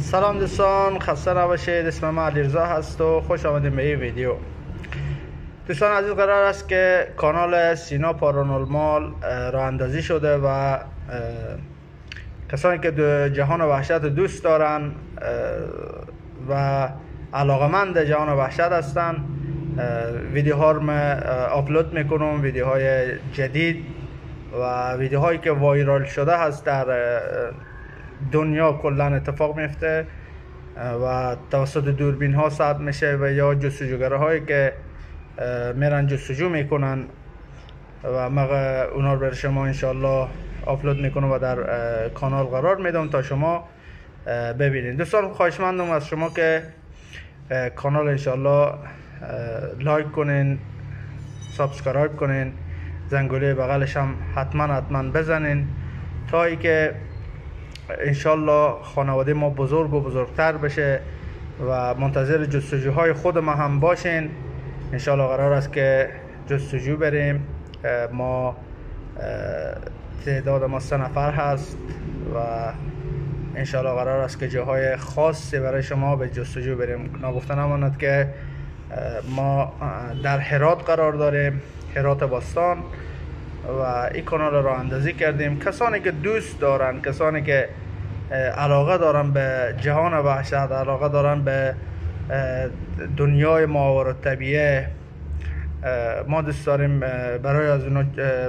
سلام دوستان، خسته نباشید. اسم من علیرضا هست و خوش آمدید به این ویدیو. دوستان عزیز، قرار است که کانال سینا پارانورمال راه اندازی شده و کسانی که جهان وحشت دوست دارن و علاقمند جهان وحشت هستن ویدیوها رو آپلود میکنم، ویدیوهای جدید و ویدیوهایی که وایرال شده هست در دنیا کلا اتفاق میفته و توسط دوربین ها ثبت میشه و یا جستجوگره هایی که میرن جستجو میکنن و ما اونا رو برای شما انشالله آپلود میکنم و در کانال قرار میدم تا شما ببینید. دوستان خواهشمندم از شما که کانال انشالله لایک کنین، سابسکرایب کنین، زنگوله بغلش هم حتما بزنین تا ای که انشالله خانواده ما بزرگ و بزرگتر بشه و منتظر جستجوهای خود ما هم باشین. انشالله قرار است که جستجو بریم. ما تعداد ما 3 نفر هست و انشالله قرار است که جاهای خاصی برای شما به جستجو بریم. نگفته نماند که ما در هرات قرار داریم، هرات باستان، و این کانال راه اندازی کردیم. کسانی که دوست دارن، کسانی که علاقه دارن به جهان وحشت، علاقه دارن به دنیای ماورا طبیعه، ما دوست داریم برای از اونا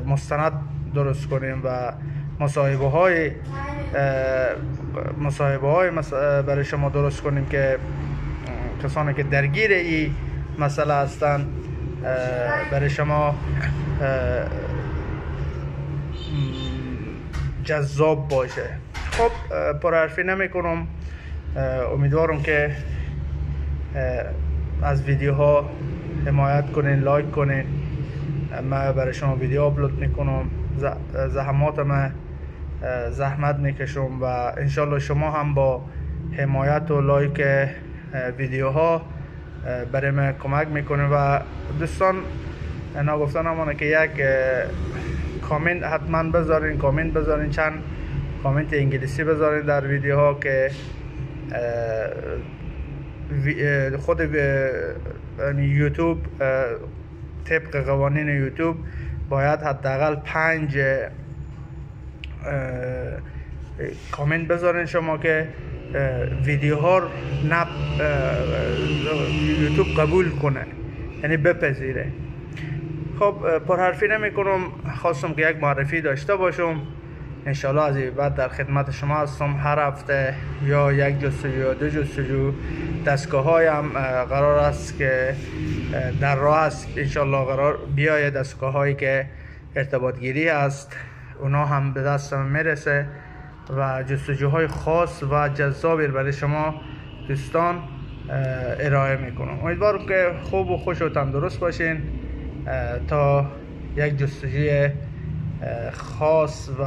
مستند درست کنیم و مصاحبه های برای شما درست کنیم که کسانی که درگیر این مسئله هستن برای شما جذاب باشه. خب پرحرفی نمی کنم، امیدوارم که از ویدیوها حمایت کنین، لایک کنین. من برای شما ویدیو آپلود میکنم، زحمت میکشم و انشالله شما هم با حمایت و لایک ویدیوها برای من کمک میکنه. و دوستان نگفتن همانه که یک کامنت حتما بذارین، کامنت بذارین، چند کامنت انگلیسی بذارین در ویدیوها که خود یوتیوب طبق قوانین یوتیوب باید حداقل 5 کامنت بذارین شما که ویدیوها یوتیوب قبول کنه، یعنی بپذیره. خب پرحرفی نمی کنم، خواستم که یک معرفی داشته باشم. انشالله از این بعد در خدمت شما هستم. هر هفته یا یک جستجو یا 2 جستجو دستگاه هایم قرار است که در راه است. انشالله قرار بیاید دستگاه هایی که ارتباط گیری است اونا هم به دستم میرسه و جستجوهای خاص و جذابی برای شما دوستان ارائه میکنم. امیدوارم که خوب و خوش و تندرست باشین تا یک جستجوی خاص و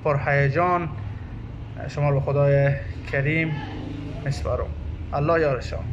پرهیجان شما رو خدای کریم میسپارم. الله یارشان.